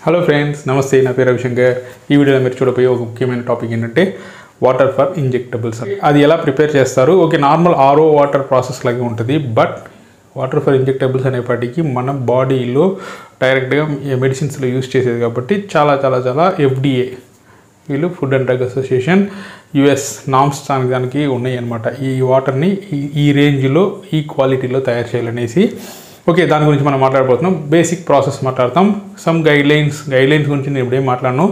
Hello friends, నమస్తే. నా పేరు రవిశంకర్. ఈ వీడియోలో మీరు చూడబోయే ఒక ముఖ్యమైన టాపిక్ ఏంటంటే వాటర్ ఫర్ ఇంజెక్టబుల్స్. అది ఎలా ప్రిపేర్ చేస్తారు? Okay, normal RO water process లాగే ఉంటుంది. బట్ వాటర్ ఫర్ ఇంజెక్టబుల్స్ అనేప్పటికీ మన బాడీలో డైరెక్ట్గా మెడిసిన్స్లో యూజ్ చేసేది కాబట్టి చాలా FDA వీళ్ళు food and drug association US norms దానికి ఉన్నాయి అన్నమాట. ఈ వాటర్ని ఈ రేంజ్లో ఈ క్వాలిటీలో తయారు చేయాలనేసి. ఓకే, దాని గురించి మనం మాట్లాడబోతున్నాం. బేసిక్ ప్రాసెస్ మాట్లాడతాం. సమ్ గైడ్లైన్స్ గురించి నేను ఇప్పుడేం మాట్లాడను.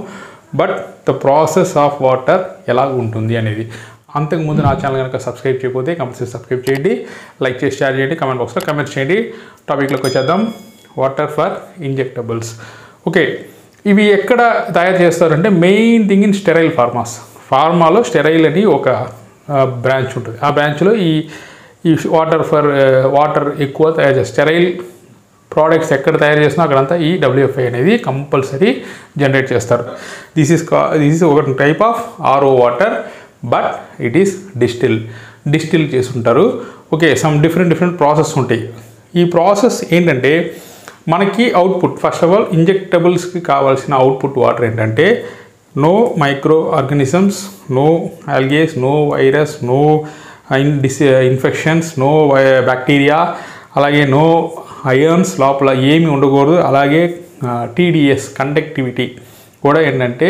But the process of water ఎలా ఉంటుంది అనేది. అంతకుముందు నా ఛానల్ కనుక సబ్స్క్రైబ్ చేయకపోతే కంపల్సరీ సబ్స్క్రైబ్ చేయండి, లైక్ చేసి షేర్ చేయండి, కామెంట్ బాక్స్లో కామెంట్స్ చేయండి. టాపిక్లోకి వచ్చేద్దాం. Water for injectables. ఓకే, ఇవి ఎక్కడ తయారు చేస్తారంటే మెయిన్ థింగ్ ఇన్ స్టెరైల్ ఫార్మాలో స్టెరైల్ అని ఒక బ్రాంచ్ ఉంటుంది. ఆ బ్రాంచ్లో ఈ వాటర్ ఎక్కువ తయారు చేస్తారు. స్టెరైల్ ప్రోడక్ట్స్ ఎక్కడ తయారు చేసినా అక్కడంతా ఈ WFI అనేది కంపల్సరీ జనరేట్ చేస్తారు. దిస్ ఈస్ ఒక type of RO water, but it is distil చేసుంటారు. ఓకే, సమ్ డిఫరెంట్ ప్రాసెస్ ఉంటాయి. ఈ ప్రాసెస్ ఏంటంటే మనకి అవుట్పుట్, ఫస్ట్ ఆఫ్ ఆల్ ఇంజెక్టబుల్స్కి కావాల్సిన అవుట్పుట్ వాటర్ ఏంటంటే no microorganisms, no algaes, no virus, no infections, no bacteria, అలాగే నో అయాన్స్ లోపల ఏమి ఉండకూడదు. అలాగే TDS కండక్టివిటీ కూడా ఏంటంటే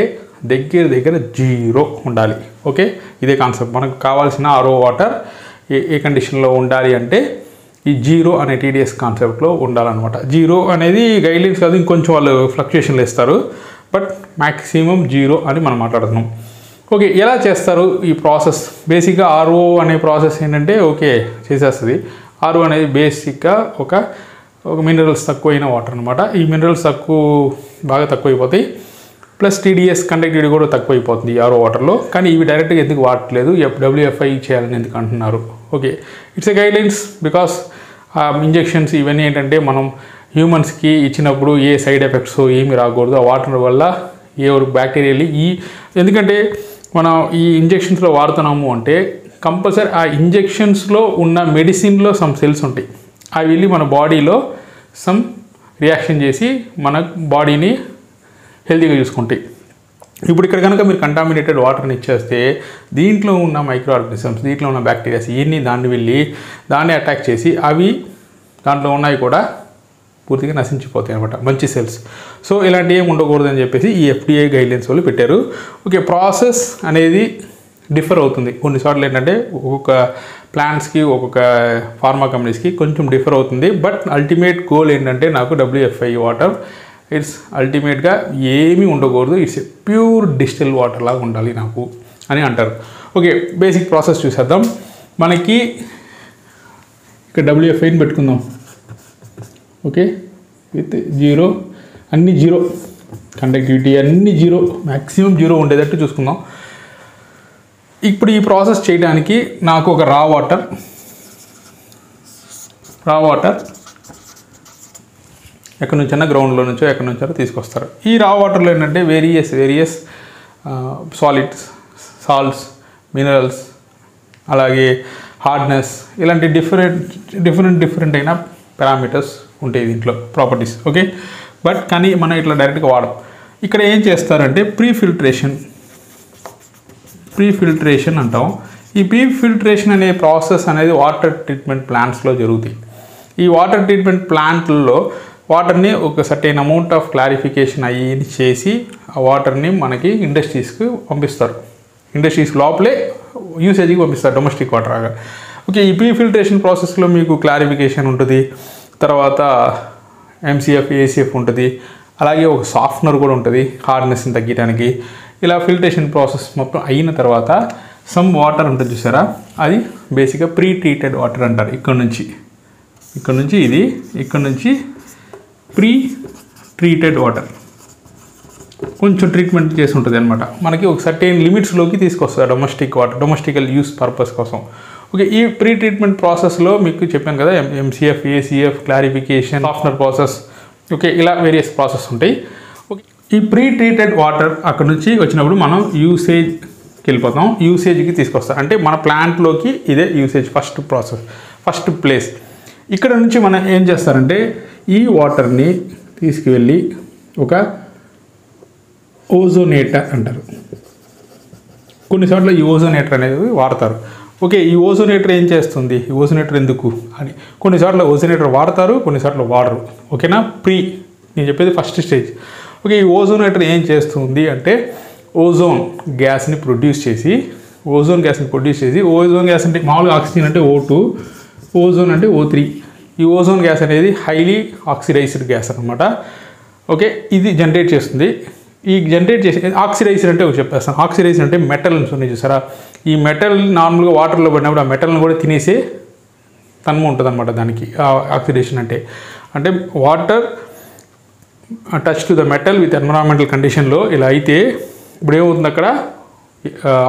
దగ్గర 0 ఉండాలి. ఓకే, ఇదే కాన్సెప్ట్. మనకు కావాల్సిన RO వాటర్ ఏ కండిషన్లో ఉండాలి అంటే ఈ 0 అనే TDS కాన్సెప్ట్లో ఉండాలన్నమాట. 0 అనేది గైడ్లైన్స్ కాదు, ఇంకొంచెం వాళ్ళు ఫ్లక్చుయేషన్లు ఇస్తారు. బట్ మ్యాక్సిమం 0 అని మనం మాట్లాడుతున్నాం. ఓకే, ఎలా చేస్తారు ఈ ప్రాసెస్? బేసిక్గా RO అనే ప్రాసెస్ ఏంటంటే ఓకే చేసేస్తుంది. RO అనేది బేసిక్గా ఒక మినరల్స్ తక్కువైన వాటర్ అనమాట. ఈ మినరల్స్ బాగా తక్కువైపోతాయి. ప్లస్ TDS కండక్టివిటీ కూడా తక్కువైపోతుంది ఈ RO వాటర్లో. కానీ ఇవి డైరెక్ట్గా ఎందుకు వాడట్లేదు, WFI చేయాలని ఎందుకు అంటున్నారు? Okay, it's a guidelines. Because injections ఇవన్నీ ఏంటంటే మనం హ్యూమన్స్కి ఇచ్చినప్పుడు ఏ సైడ్ ఎఫెక్ట్స్ ఏమి రాకూడదు. ఆ వాటర్ వల్ల ఏ బ్యాక్టీరియాలు ఎందుకంటే మనం ఈ ఇంజెక్షన్స్లో వాడుతున్నాము అంటే కంపల్సరీ ఆ ఇంజెక్షన్స్లో ఉన్న మెడిసిన్లో సమ్ సెల్స్ ఉంటాయి. అవి వెళ్ళి మన బాడీలో సమ్ రియాక్షన్ చేసి మన బాడీని హెల్తీగా చూసుకుంటాయి. ఇప్పుడు ఇక్కడ కనుక మీరు కంటామినేటెడ్ వాటర్ని ఇచ్చేస్తే దీంట్లో ఉన్న మైక్రో ఆర్గానిజమ్స్, దీంట్లో ఉన్న బ్యాక్టీరియాస్ ఇవన్నీ దాన్ని అటాక్ చేసి అవి దాంట్లో ఉన్నాయి కూడా పూర్తిగా నశించిపోతాయి అనమాట, మంచి సెల్స్. సో ఇలాంటి ఏమి ఉండకూడదని చెప్పేసి ఈ FDA గైడ్లైన్స్ వాళ్ళు పెట్టారు. ఓకే, ప్రాసెస్ అనేది డిఫర్ అవుతుంది. కొన్నిసార్లు ఏంటంటే ఒక్కొక్క ప్లాంట్స్కి, ఒక్కొక్క ఫార్మా కంపెనీస్కి కొంచెం డిఫర్ అవుతుంది. బట్ అల్టిమేట్ గోల్ ఏంటంటే నాకు WFI వాటర్ ఇట్స్ అల్టిమేట్గా ఏమీ ఉండకూడదు, it's a pure distil water లాగా ఉండాలి నాకు అని అంటారు. ఓకే, బేసిక్ ప్రాసెస్ చూసేద్దాం. మనకి ఇక్కడ WFIని పెట్టుకుందాం. ఓకే, విత్ 0, అన్ని 0 కండక్టివిటీ, అన్ని 0, మ్యాక్సిమం 0 ఉండేటట్టు చూసుకుందాం. ఇప్పుడు ఈ ప్రాసెస్ చేయడానికి నాకు ఒక రా వాటర్ ఎక్కడి నుంచైనా గ్రౌండ్లో నుంచో ఎక్కడి నుంచో తీసుకొస్తారు. ఈ రా వాటర్లో ఏంటంటే వేరియస్ సాలిడ్స్, సాల్ట్స్, మినరల్స్, అలాగే హార్డ్నెస్, ఇలాంటి డిఫరెంట్ అయిన పారామీటర్స్ ఉంటాయి దీంట్లో, ప్రాపర్టీస్. ఓకే, బట్ కానీ మనం ఇట్లా డైరెక్ట్గా వాడం. ఇక్కడ ఏం చేస్తారంటే ప్రీ ఫిల్ట్రేషన్ అంటాం. ఈ ప్రీ ఫిల్ట్రేషన్ అనే ప్రాసెస్ అనేది వాటర్ ట్రీట్మెంట్ ప్లాంట్స్లో జరుగుతాయి. ఈ వాటర్ ట్రీట్మెంట్ ప్లాంట్లలో వాటర్ని ఒక సర్టెన్ అమౌంట్ ఆఫ్ క్లారిఫికేషన్ చేసి ఆ వాటర్ని మనకి ఇండస్ట్రీస్కి పంపిస్తారు. ఇండస్ట్రీస్ లోపలే యూసేజ్కి పంపిస్తారు, డొమెస్టిక్ వాటర్ లాగా. ఓకే, ఈ ప్రీ ఫిల్ట్రేషన్ ప్రాసెస్లో మీకు క్లారిఫికేషన్ ఉంటుంది, తర్వాత MCF, ACF ఉంటుంది, అలాగే ఒక సాఫ్ట్నర్ కూడా ఉంటుంది హార్డ్నెస్ని తగ్గడానికి. ఇలా ఫిల్ట్రేషన్ ప్రాసెస్ మొత్తం అయిన తర్వాత సమ్ వాటర్ ఉంటుంది చూసారా, అది బేసిక్గా ప్రీ ట్రీటెడ్ వాటర్ అంటారు. ఇక్కడ నుంచి ప్రీ ట్రీటెడ్ వాటర్ కొంచెం ట్రీట్మెంట్ చేసి ఉంటుంది అనమాట. మనకి ఒక సర్టెన్ లిమిట్స్లోకి తీసుకొస్తారు డొమెస్టికల్ యూస్ పర్పస్ కోసం. ఓకే, ఈ ప్రీ ట్రీట్మెంట్ ప్రాసెస్లో మీకు చెప్పాను కదా, MCF, ACF, clarification, softener process. Okay, ఇలా వేరియస్ ప్రాసెస్ ఉంటాయి. ఓకే, ఈ ప్రీ ట్రీటెడ్ వాటర్ అక్కడ నుంచి వచ్చినప్పుడు మనం యూసేజ్కి వెళ్ళిపోతాం, యూసేజ్కి తీసుకొస్తాం. అంటే మన ప్లాంట్లోకి ఇదే యూసేజ్ ఫస్ట్ ప్లేస్. ఇక్కడ నుంచి మనం ఏం చేస్తారంటే ఈ వాటర్ని తీసుకువెళ్ళి ఒక ఓజోనేటర్ అంటారు. కొన్నిసార్లు ఈ ఓజోనేటర్ అనేది వాడతారు. ఓకే, ఈ ఓజోనేటర్ ఏం చేస్తుంది, ఈ ఓజోనేటర్ ఎందుకు అని కొన్నిసార్లు ఓజోనేటర్ వాడతారు, కొన్నిసార్లు వాడరు. ఓకేనా, నేను చెప్పేది ఫస్ట్ స్టేజ్. ఓకే, ఈ ఓజోనేటర్ ఏం చేస్తుంది అంటే ఓజోన్ గ్యాస్ని ప్రొడ్యూస్ చేసి ఓజోన్ గ్యాస్ అంటే మామూలుగా ఆక్సిజన్ అంటే O2, ఓజోన్ అంటే O3. ఈ ఓజోన్ గ్యాస్ అనేది హైలీ ఆక్సిడైజ్డ్ గ్యాస్ అనమాట. ఓకే, ఇది జనరేట్ చేస్తుంది. ఈ జనరేట్ చేసే ఆక్సిడైజర్ అంటే చెప్పేస్తాను. ఆక్సిడైజర్ అంటే మెటల్స్ ఉన్నాయి చూసారా, ఈ మెటల్ నార్మల్గా వాటర్లో పడినప్పుడు ఆ మెటల్ని కూడా తినేసే తన్మ ఉంటుంది అనమాట దానికి. ఆక్సిడేషన్ అంటే water touch to the metal with environmental కండిషన్లో ఇలా అయితే ఇప్పుడు ఏమవుతుంది, అక్కడ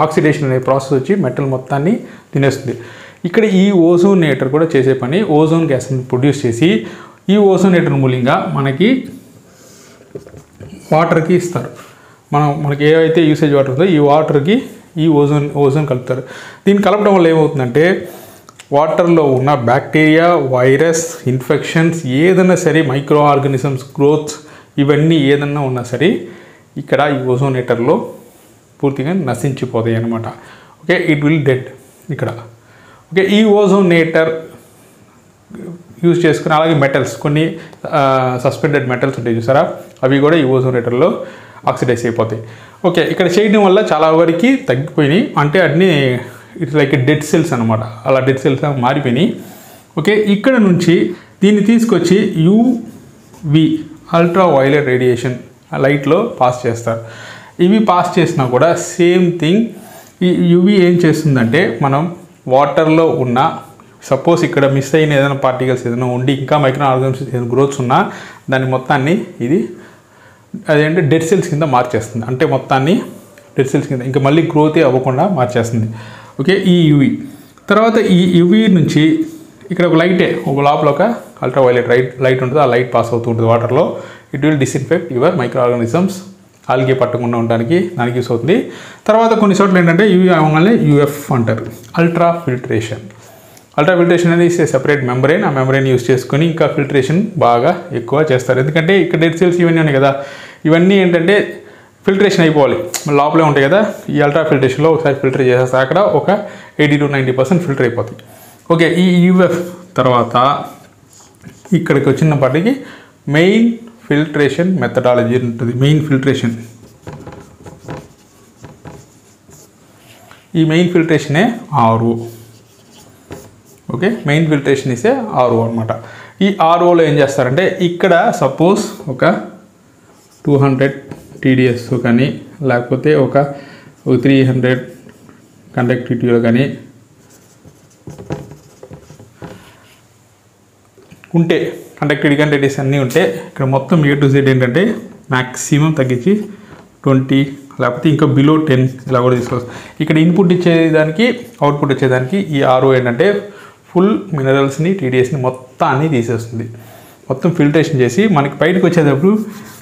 ఆక్సిడేషన్ అనే ప్రాసెస్ వచ్చి మెటల్ మొత్తాన్ని తినేస్తుంది. ఇక్కడ ఈ ఓజోనేటర్ కూడా చేసే పని ఓజోన్ గ్యాస్ని ప్రొడ్యూస్ చేసి ఈ ఓజోనేటర్ మూలంగా మనకి వాటర్కి ఇస్తారు. మనకి ఏవైతే యూసేజ్ వాటర్ ఉందో ఈ వాటర్కి ఈ ఓజోన్ కలుపుతారు. దీన్ని కలపడం వల్ల ఏమవుతుందంటే వాటర్లో ఉన్న బ్యాక్టీరియా, వైరస్, ఇన్ఫెక్షన్స్ ఏదైనా సరే, మైక్రో ఆర్గానిజమ్స్ గ్రోత్ ఇవన్నీ ఏదన్నా ఉన్నా సరే ఇక్కడ ఈ ఓజోనేటర్లో పూర్తిగా నశించిపోతాయి అన్నమాట. ఓకే, ఇట్ విల్ డెడ్ ఇక్కడ. ఓకే, ఈ ఓజోనేటర్ యూజ్ చేసుకుని అలాగే మెటల్స్ కొన్ని సస్పెండెడ్ మెటల్స్ ఉంటాయి చూసారా, అవి కూడా ఈ ఓజోనేటర్లో ఆక్సిడైజ్ అయిపోతాయి. ఓకే, ఇక్కడ చేయడం వల్ల చాలా వరకు తగ్గిపోయినాయి. అంటే అన్నీ ఇట్స్ లైక్ డెడ్ సెల్స్ అనమాట, అలా డెడ్ సెల్స్ మారిపోయినాయి. ఓకే, ఇక్కడ నుంచి దీన్ని తీసుకొచ్చి యూవి అల్ట్రా వైలెట్ రేడియేషన్ లైట్లో పాస్ చేస్తారు. ఇవి పాస్ చేసినా కూడా సేమ్ థింగ్. ఈ యూవి ఏం చేస్తుందంటే మనం వాటర్లో ఉన్న సపోజ్ ఇక్కడ మిస్ అయిన ఏదైనా పార్టికల్స్ ఏదైనా ఉండి ఇంకా మైక్రో ఆర్గానిజమ్స్ ఏదైనా గ్రోత్స్ ఉన్నా దాన్ని మొత్తాన్ని ఇది అదేంటే డెడ్ సెల్స్ కింద మార్చేస్తుంది. అంటే మొత్తాన్ని డెడ్ సెల్స్ కింద ఇంకా మళ్ళీ గ్రోతే అవ్వకుండా మార్చేస్తుంది. ఓకే, ఈ యూవి తర్వాత ఈ యూవి నుంచి ఇక్కడ ఒక లోపల ఒక అల్ట్రా వైలెట్ లైట్ ఉంటుంది. ఆ లైట్ పాస్ అవుతూ ఉంటుంది వాటర్లో. It will disinfect your micro organisms, algae పట్టకుండా ఉండడానికి దానికి యూస్ అవుతుంది. తర్వాత కొన్ని చోట్ల ఏంటంటే యూవి అవగానే యూఎఫ్ అంటారు, అల్ట్రా ఫిల్ట్రేషన్. అల్ట్రా ఫిల్ట్రేషన్ అనేది సెపరేట్ మెంబ్రెయిన్, ఆ మెంబ్రెయిన్ యూస్ చేసుకొని ఇంకా ఫిల్ట్రేషన్ బాగా ఎక్కువ చేస్తారు. ఎందుకంటే ఇక్కడ డెడ్ సెల్స్ ఇవన్నీ ఉన్నాయి కదా, ఇవన్నీ ఏంటంటే ఫిల్ట్రేషన్ అయిపోవాలి, లోపలే ఉంటాయి కదా. ఈ అల్ట్రా ఫిల్ట్రేషన్లో ఒకసారి ఫిల్టర్ చేసేస్తే అక్కడ ఒక 80 to 90% ఫిల్టర్ అయిపోతాయి. ఓకే, ఈ యూఎఫ్ తర్వాత ఇక్కడికి వచ్చినప్పటికీ మెయిన్ ఫిల్ట్రేషన్ మెథడాలజీ ఉంటుంది. మెయిన్ ఫిల్ట్రేషన్, ఈ మెయిన్ ఫిల్ట్రేషనే ఆర్ఓ. ఓకే, మెయిన్ ఫిల్ట్రేషన్ ఇస్తే ఆర్ఓ అనమాట. ఈ ఆర్ఓలో ఏం చేస్తారంటే ఇక్కడ సపోజ్ ఒక 200 TDS కానీ లేకపోతే ఒక 300 కండక్టివిటీలో కానీ ఉంటే, కండక్టివిటీ కండక్టివిటీస్ అన్నీ ఉంటే ఇక్కడ మొత్తం A to Z ఏంటంటే మ్యాక్సిమం తగ్గించి 20 లేకపోతే ఇంకా బిలో 10 ఇలా కూడా తీసుకోవచ్చు. ఇక్కడ ఇన్పుట్ ఇచ్చేదానికి అవుట్పుట్ వచ్చేదానికి ఈ ఆర్ఓ ఏంటంటే ఫుల్ మినరల్స్ని TDSని మొత్తాన్ని తీసేస్తుంది. మొత్తం ఫిల్ట్రేషన్ చేసి మనకి బయటకు వచ్చేటప్పుడు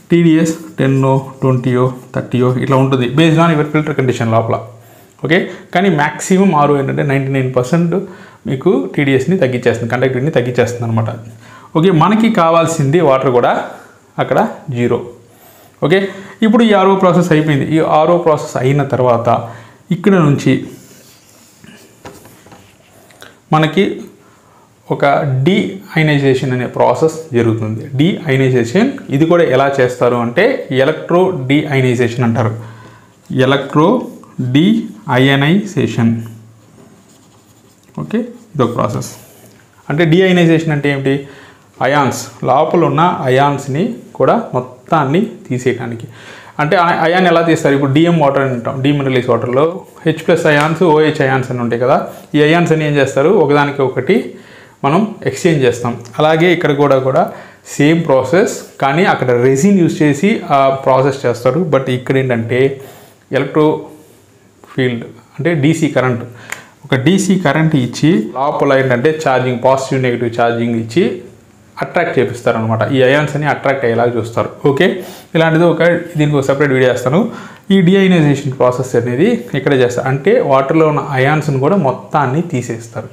TDS 10, 20, 30 ఇట్లా ఉంటుంది based on your filter condition లోపల. ఓకే, కానీ మ్యాక్సిమం ఆర్ఓ ఏంటంటే 99% మీకు TDSని తగ్గించేస్తుంది, కండక్టివిటీని తగ్గించేస్తుంది అనమాట. ఓకే, మనకి కావాల్సింది వాటర్ కూడా అక్కడ 0. ఓకే, ఇప్పుడు ఈ ఆర్ఓ ప్రాసెస్ అయిపోయింది. ఈ ఆర్ఓ ప్రాసెస్ అయిన తర్వాత ఇక్కడ నుంచి మనకి ఒక డీఅయనైజేషన్ అనే ప్రాసెస్ జరుగుతుంది. డీఅయనైజేషన్ ఇది కూడా ఎలా చేస్తారు అంటే ఎలక్ట్రో డీఅయనైజేషన్ అంటారు. ఎలక్ట్రో డీఅయనైజేషన్. ఓకే, ఇదొక ప్రాసెస్. అంటే డీఅయనైజేషన్ అంటే ఏమిటి, అయాన్స్ లోపల ఉన్న అయాన్స్ని కూడా మొత్తాన్ని తీసేయడానికి. అంటే అయాన్ ఎలా తీస్తారు, ఇప్పుడు డిఎం వాటర్ అని అంటాం, డీమినరలైజ్ వాటర్లో H+ అయాన్స్, OH అయాన్స్ అని ఉంటాయి కదా. ఈ అయాన్స్ అని ఏం చేస్తారు, ఒకదానికి ఒకటి మనం ఎక్స్చేంజ్ చేస్తాం. అలాగే ఇక్కడ కూడా సేమ్ ప్రాసెస్, కానీ అక్కడ రెసిన్ యూజ్ చేసి ఆ ప్రాసెస్ చేస్తారు. బట్ ఇక్కడ ఏంటంటే ఎలక్ట్రో ఫీల్డ్ అంటే DC కరెంట్, ఒక DC కరెంట్ ఇచ్చి లోపల ఏంటంటే ఛార్జింగ్, పాజిటివ్ నెగిటివ్ ఛార్జింగ్ ఇచ్చి అట్రాక్ట్ చేపిస్తారు అనమాట. ఈ అయాన్స్ అని అట్రాక్ట్ అయ్యేలాగా చూస్తారు. ఓకే, ఇలాంటిది దీనికి ఒక సెపరేట్ వీడియో చేస్తాను. ఈ డీఅయనైజేషన్ ప్రాసెస్ అనేది ఇక్కడ చేస్తారు. అంటే వాటర్లో ఉన్న అయాన్స్ని కూడా మొత్తాన్ని తీసేస్తారు.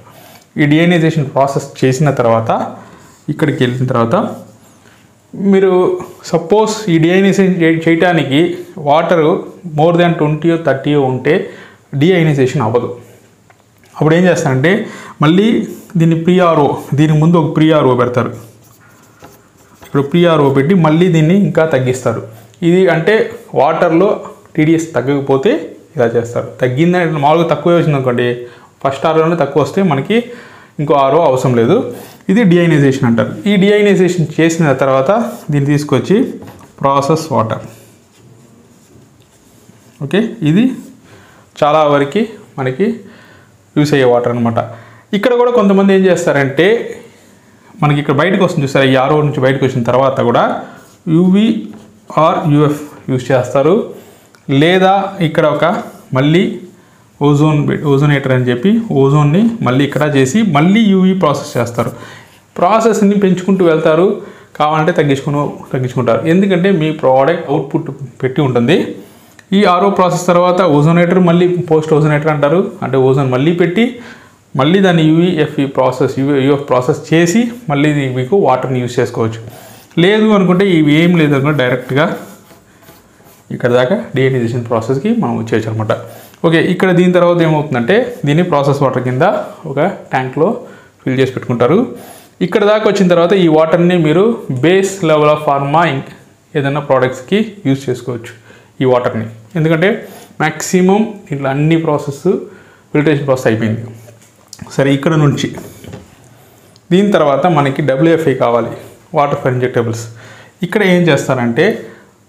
ఈ డీఅయనైజేషన్ ప్రాసెస్ చేసిన తర్వాత ఇక్కడికి వెళ్ళిన తర్వాత మీరు సపోజ్ ఈ డిఐనైజేషన్ చేయడానికి వాటరు మోర్ దాన్ 20 or 30 ఉంటే డిఐనైజేషన్ అవ్వదు. అప్పుడు ఏం చేస్తారంటే మళ్ళీ దీన్ని ప్రీ-ఆర్ఓ, దీనికి ముందు ఒక ప్రీ-ఆర్ఓ పెడతారు. ఇప్పుడు ప్రీ-ఆర్ఓ పెట్టి మళ్ళీ దీన్ని ఇంకా తగ్గిస్తారు. ఇది అంటే వాటర్లో టీడీఎస్ తగ్గకపోతే ఇలా చేస్తారు. తగ్గిందంటే మామూలుగా తక్కువ వచ్చింది అనుకోండి, ఫస్ట్ ఆర్ఓనే తక్కువ వస్తే మనకి ఇంకో ఆర్ఓ అవసరం లేదు. ఇది డిఐనైజేషన్ అంటారు. ఈ డిఐనైజేషన్ చేసిన తర్వాత దీన్ని తీసుకొచ్చి ప్రాసెస్ వాటర్. ఓకే, ఇది చాలా వరకు మనకి యూస్ అయ్యే వాటర్ అనమాట. ఇక్కడ కూడా కొంతమంది ఏం చేస్తారంటే మనకి ఇక్కడ బయటకు వస్తుంది చూసారా, ఈ ఆర్ఓ నుంచి బయటకు వచ్చిన తర్వాత కూడా యూవి ఆర్ యూఎఫ్ యూస్ చేస్తారు. లేదా ఇక్కడ ఒక మళ్ళీ ఓజోనేటర్ అని చెప్పి ఓజోన్ని మళ్ళీ ఇక్కడ చేసి మళ్ళీ యూవీ ప్రాసెస్ చేస్తారు. ప్రాసెస్ని పెంచుకుంటూ వెళ్తారు, కావాలంటే తగ్గించుకుంటారు. ఎందుకంటే మీ ప్రోడక్ట్ అవుట్పుట్ పెట్టి ఉంటుంది. ఈ ఆర్ఓ ప్రాసెస్ తర్వాత ఓజోనేటర్ మళ్ళీ పోస్ట్ ఓజోనేటర్ అంటారు. అంటే ఓజోన్ మళ్ళీ పెట్టి మళ్ళీ దాన్ని యూఎఫ్ ప్రాసెస్ చేసి మళ్ళీ మీకు వాటర్ని యూస్ చేసుకోవచ్చు. లేదు అనుకుంటే ఇవి ఏం లేదు అనుకుంటే డైరెక్ట్గా ఇక్కడ దాకా డిఐనైజేషన్ ప్రాసెస్కి మనం వచ్చేయచ్చు అనమాట. ఓకే, ఇక్కడ దీని తర్వాత ఏమవుతుందంటే దీన్ని ప్రాసెస్ వాటర్ కింద ఒక ట్యాంక్లో ఫిల్ చేసి పెట్టుకుంటారు. ఇక్కడ దాకా వచ్చిన తర్వాత ఈ వాటర్ని మీరు బేస్ లెవెల్ ఆఫ్ ఫార్మా ఏదైనా ప్రోడక్ట్స్కి యూజ్ చేసుకోవచ్చు ఈ వాటర్ని. ఎందుకంటే మ్యాక్సిమం ఇట్లా అన్ని ఫిల్టరేషన్ ప్రాసెస్ అయిపోయింది. సరే, ఇక్కడ నుంచి దీని తర్వాత మనకి WFI కావాలి, వాటర్ ఫర్ ఇంజెక్టబుల్స్. ఇక్కడ ఏం చేస్తారంటే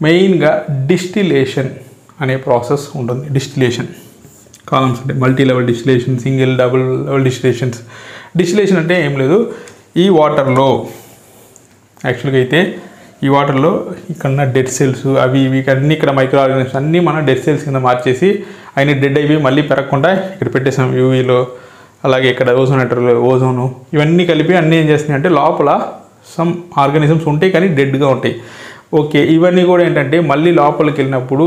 మెయిన్గా డిస్టిలేషన్ అనే ప్రాసెస్ ఉంటుంది. డిస్టిలేషన్ కాలమ్స్ అంటే multi level distillation, single double level డిస్టిలేషన్స్. Distillation అంటే ఏం లేదు, ఈ వాటర్లో యాక్చువల్గా అయితే ఈ వాటర్లో ఇక్కడ డెడ్ సెల్స్ అవి ఇవి అన్నీ ఇక్కడ మైక్రో ఆర్గానిజమ్స్ అన్నీ మనం డెడ్ సెల్స్ కింద మార్చేసి అయిన డెడ్ అయిపోయి మళ్ళీ పెరగకుండా ఇక్కడ పెట్టేసాం యూవీలో. అలాగే ఇక్కడ ఓజోనేటర్లో ఓజోను ఇవన్నీ కలిపి అన్నీ ఏం చేస్తున్నాయి అంటే లోపల సమ్ ఆర్గానిజమ్స్ ఉంటాయి కానీ డెడ్గా ఉంటాయి. ఓకే, ఇవన్నీ కూడా ఏంటంటే మళ్ళీ లోపలికి వెళ్ళినప్పుడు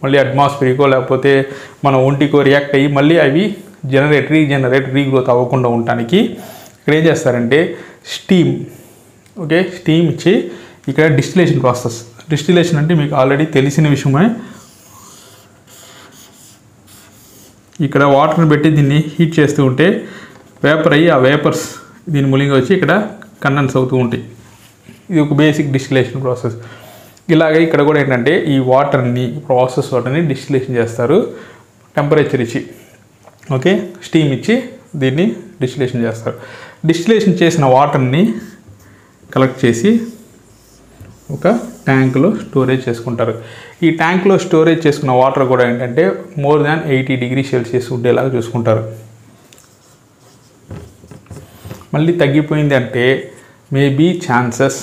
మళ్ళీ అట్మాస్ఫియర్కో లేకపోతే మన ఒంటికో రియాక్ట్ అయ్యి మళ్ళీ అవి రీగ్రోత్ అవ్వకుండా ఉండటానికి ఇక్కడ ఏం చేస్తారంటే స్టీమ్ ఇచ్చి ఇక్కడ డిస్టిలేషన్ ప్రాసెస్. డిస్టిలేషన్ అంటే మీకు ఆల్రెడీ తెలిసిన విషయమే. ఇక్కడ వాటర్ని పెట్టి దీన్ని హీట్ చేస్తూ ఉంటే వేపర్ అయ్యి ఆ వేపర్స్ దీని మూలంగా వచ్చి ఇక్కడ కండెన్స్ అవుతూ ఉంటాయి. ఇది ఒక బేసిక్ డిస్టిలేషన్ ప్రాసెస్. ఇలాగే ఇక్కడ కూడా ఏంటంటే ఈ ప్రాసెస్ వాటర్ని డిస్టిలేషన్ చేస్తారు టెంపరేచర్ ఇచ్చి. ఓకే, స్టీమ్ ఇచ్చి దీన్ని డిస్టిలేషన్ చేస్తారు. డిస్టిలేషన్ చేసిన వాటర్ని కలెక్ట్ చేసి ఒక ట్యాంక్లో స్టోరేజ్ చేసుకుంటారు. ఈ ట్యాంక్లో స్టోరేజ్ చేసుకున్న వాటర్ కూడా ఏంటంటే మోర్ దాన్ 80 degrees Celsius ఉండేలాగా చూసుకుంటారు. మళ్ళీ తగ్గిపోయింది అంటే మేబీ ఛాన్సెస్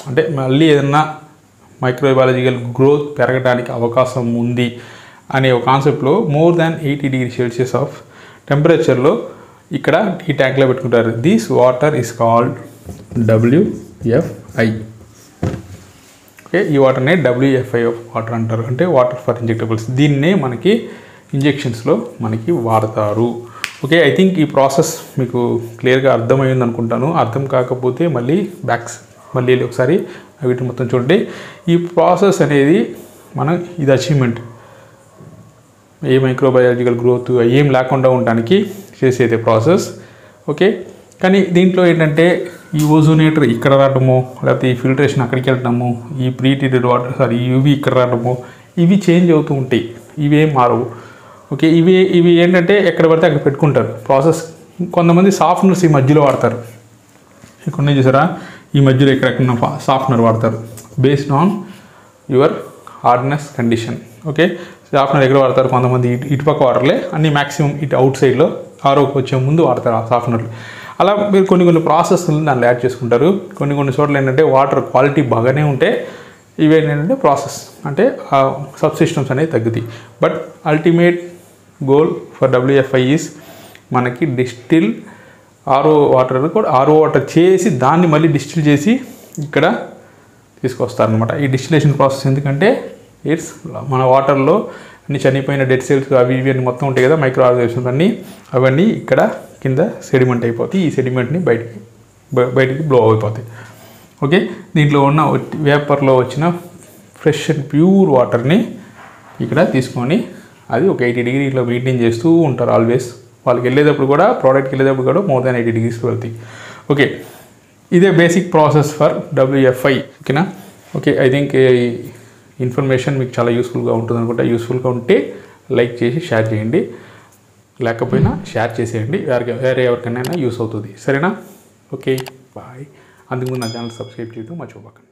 అంటే మళ్ళీ ఏదన్నా మైక్రోబయాలజికల్ గ్రోత్ పెరగడానికి అవకాశం ఉంది అనే ఒక కాన్సెప్ట్లో more than 80 degrees Celsius of టెంపరేచర్లో ఇక్కడ ఈ ట్యాంక్లో పెట్టుకుంటారు. This water is called WFI. Okay, ఈ వాటర్నే WFI ఆఫ్ వాటర్ అంటారు, అంటే వాటర్ ఫర్ ఇంజెక్టబుల్స్. దీన్నే మనకి ఇంజెక్షన్స్లో మనకి వాడతారు. ఓకే, ఐ థింక్ ఈ ప్రాసెస్ మీకు క్లియర్గా అర్థమైంది అనుకుంటాను. అర్థం కాకపోతే మళ్ళీ ఒకసారి వీటిని మొత్తం చూడండి. ఈ ప్రాసెస్ అనేది ఇది అచీవ్మెంట్, ఏ మైక్రోబయాలజికల్ గ్రోత్ ఏం లేకుండా ఉండడానికి చేసేదే ప్రాసెస్. ఓకే, కానీ దీంట్లో ఏంటంటే ఈ ఓజోనేటర్ ఇక్కడ రావడము లేకపోతే ఈ ఫిల్టరేషన్ అక్కడికి వెళ్ళడము, ఈ ప్రీట్రీటెడ్ వాటర్ ఇవి ఇక్కడ రావడము, ఇవి చేంజ్ అవుతూ ఉంటాయి, ఇవేం మారవు. ఓకే, ఇవి ఏంటంటే ఎక్కడ పడితే అక్కడ పెట్టుకుంటారు ప్రాసెస్. కొంతమంది సాఫ్ట్నర్స్ ఈ మధ్యలో వాడతారు. ఇక్కడ చూసారా, ఈ మధ్యలో ఎక్కడెక్కడ సాఫ్ట్నర్ వాడతారు based on your hardness condition. Okay, softener ఎక్కడ వాడతారు, కొంతమంది ఇటుపక్క వాడర్లే అన్ని మ్యాక్సిమం ఇటు అవుట్ సైడ్లో ఆరోకి వచ్చే ముందు వాడతారు ఆ సాఫ్ట్నర్లు. అలా మీరు కొన్ని ప్రాసెస్లు దాంట్లో యాడ్ చేసుకుంటారు. కొన్ని చోట్ల ఏంటంటే వాటర్ క్వాలిటీ బాగానే ఉంటే ఇవేంటంటే ప్రాసెస్ అంటే సబ్ సిస్టమ్స్ అనేవి తగ్గుతాయి. But ultimate goal for WFI is మనకి డిస్టిల్ ఆర్ఓ వాటర్ చేసి దాన్ని మళ్ళీ డిస్టిల్ చేసి ఇక్కడ తీసుకొస్తారనమాట. ఈ డిస్టిలేషన్ ప్రాసెస్ ఎందుకంటే మన వాటర్లో అన్ని చనిపోయిన డెడ్ సెల్స్ అవి అన్నీ మొత్తం ఉంటాయి కదా, మైక్రో ఆర్గానిజమ్స్ అవన్నీ ఇక్కడ కింద సెడిమెంట్ అయిపోతాయి. ఈ సెడిమెంట్ని బయటికి బ్లో అయిపోతాయి. ఓకే, దీంట్లో ఉన్న వేపర్లో వచ్చిన ఫ్రెష్ అండ్ ప్యూర్ వాటర్ని ఇక్కడ తీసుకొని అది ఒక 80 డిగ్రీలో మెయింటైన్ చేస్తూ ఉంటారు ఆల్వేస్. వాళ్ళకి వెళ్ళేటప్పుడు కూడా, ప్రోడక్ట్కి వెళ్ళేటప్పుడు కూడా మోర్ దాన్ 80 డిగ్రీస్కి వెళ్తాయి. ఓకే, ఇదే బేసిక్ ప్రాసెస్ ఫర్ WFI. ఓకేనా? ఓకే, ఐ థింక్ ఇన్ఫర్మేషన్ మీకు చాలా యూస్ఫుల్గా ఉంటుంది అనుకుంటా. యూస్ఫుల్గా ఉంటే లైక్ చేసి షేర్ చేయండి, లేకపోయినా షేర్ చేసేయండి, వేరే ఎవరికైనా యూస్ అవుతుంది. సరేనా? Okay, bye. అందుకు నా ఛానల్ సబ్స్క్రైబ్ చేయడం మర్చిపోకండి.